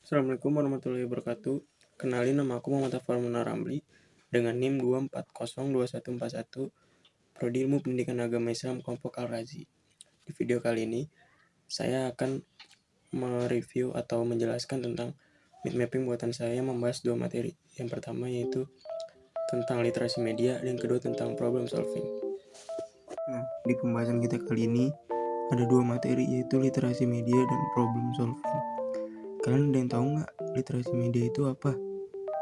Assalamualaikum warahmatullahi wabarakatuh. Kenalin, nama aku Muhammad Afar Munar Ramli dengan NIM 2402141, Prodi Ilmu Pendidikan Agama Islam kelompok Al-Razi. Di video kali ini saya akan mereview atau menjelaskan tentang mind mapping buatan saya membahas dua materi. Yang pertama yaitu tentang literasi media dan yang kedua tentang problem solving. Nah, di pembahasan kita kali ini ada dua materi yaitu literasi media dan problem solving. Kalian ada yang tahu nggak literasi media itu apa?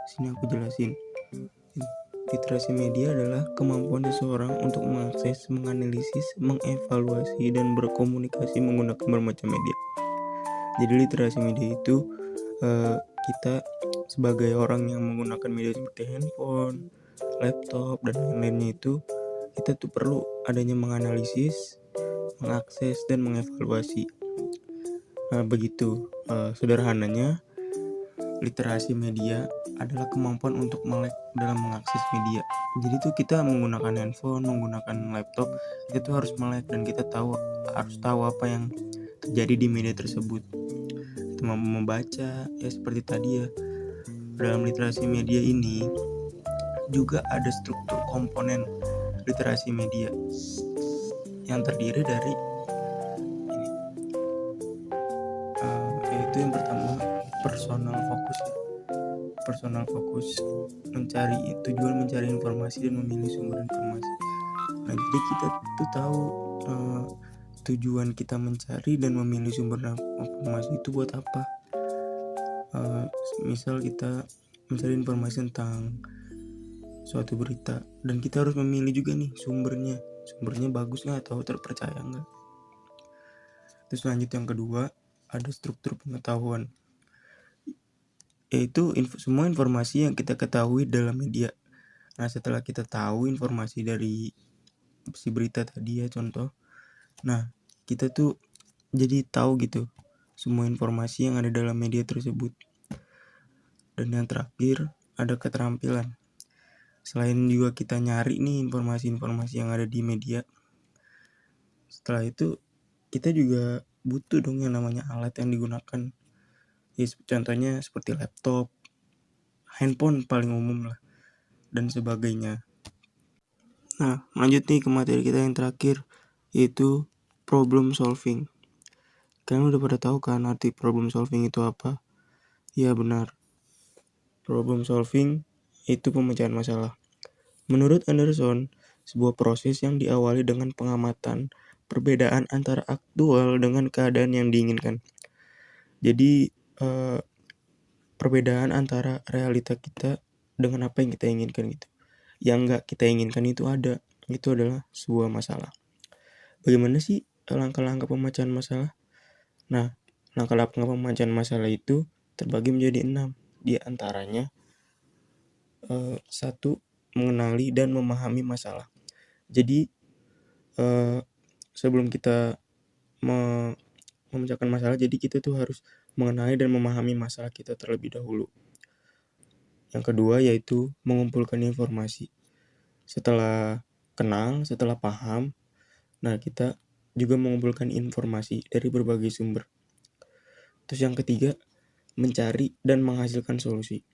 Sini aku jelasin. Literasi media adalah kemampuan seseorang untuk mengakses, menganalisis, mengevaluasi, dan berkomunikasi menggunakan bermacam media. Jadi literasi media itu kita sebagai orang yang menggunakan media seperti handphone, laptop, dan lain-lainnya itu kita tuh perlu adanya menganalisis, mengakses, dan mengevaluasi. Nah, begitu sederhananya literasi media adalah kemampuan untuk melek dalam mengakses media. Jadi tuh kita menggunakan handphone, menggunakan laptop, kita tuh harus melek dan kita harus tahu apa yang terjadi di media tersebut. Kita mampu membaca, ya seperti tadi ya. Dalam literasi media ini juga ada struktur komponen literasi media yang terdiri dari ini, yaitu yang pertama personal fokus tujuan mencari informasi dan memilih sumber informasi. Nah, jadi kita tuh tahu tujuan kita mencari dan memilih sumber informasi itu buat apa. Misal kita mencari informasi tentang suatu berita dan kita harus memilih juga nih sumbernya bagus nggak atau terpercaya nggak. Terus lanjut yang kedua, ada struktur pengetahuan, yaitu semua informasi yang kita ketahui dalam media. Nah, setelah kita tahu informasi dari si berita tadi ya contoh, nah kita tuh jadi tahu gitu semua informasi yang ada dalam media tersebut. Dan yang terakhir ada keterampilan. Selain juga kita nyari nih informasi-informasi yang ada di media, setelah itu kita juga butuh dong yang namanya alat yang digunakan. Ya, contohnya seperti laptop, handphone paling umum lah, dan sebagainya. Nah, lanjut nih ke materi kita yang terakhir, yaitu problem solving. Kalian udah pada tahu kan arti problem solving itu apa? Ya benar, problem solving itu pemecahan masalah. Menurut Anderson, sebuah proses yang diawali dengan pengamatan perbedaan antara aktual dengan keadaan yang diinginkan. Jadi perbedaan antara realita kita dengan apa yang kita inginkan gitu. Yang nggak kita inginkan itu ada. Itu adalah sebuah masalah. Bagaimana sih langkah-langkah pemecahan masalah? Nah, langkah-langkah pemecahan masalah itu terbagi menjadi 6. Di antaranya 1. Mengenali dan memahami masalah. Jadi sebelum kita memecahkan masalah, jadi kita tuh harus mengenali dan memahami masalah kita terlebih dahulu. Yang kedua yaitu mengumpulkan informasi. Setelah kenal, setelah paham, nah kita juga mengumpulkan informasi dari berbagai sumber. Terus yang ketiga, mencari dan menghasilkan solusi.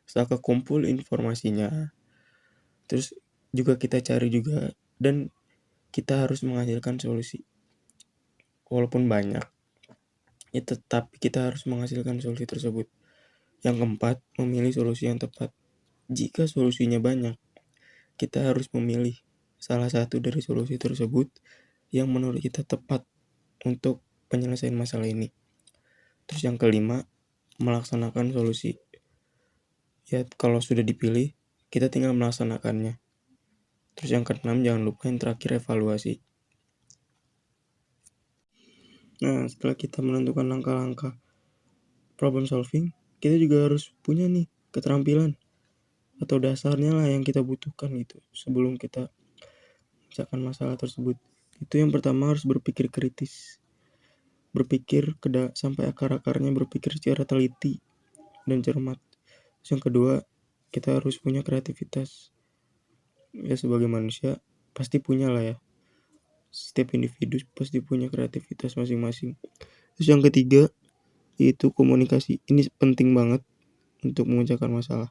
Setelah kekumpul informasinya, terus juga kita cari juga dan kita harus menghasilkan solusi. Walaupun banyak, ya tetapi kita harus menghasilkan solusi tersebut. Yang keempat, memilih solusi yang tepat. Jika solusinya banyak, kita harus memilih salah satu dari solusi tersebut yang menurut kita tepat untuk penyelesaian masalah ini. Terus yang kelima, melaksanakan solusi. Ya, kalau sudah dipilih, kita tinggal melaksanakannya. Terus yang keenam, jangan lupa yang terakhir, evaluasi. Nah, setelah kita menentukan langkah-langkah problem solving, kita juga harus punya nih keterampilan atau dasarnya lah yang kita butuhkan gitu sebelum kita memecahkan masalah tersebut. Itu yang pertama, harus berpikir kritis, berpikir sampai akar-akarnya, berpikir secara teliti dan cermat. Terus yang kedua, kita harus punya kreativitas. Ya, sebagai manusia pasti punya lah ya, setiap individu pasti punya kreativitas masing-masing. Terus yang ketiga yaitu komunikasi. Ini penting banget untuk memecahkan masalah.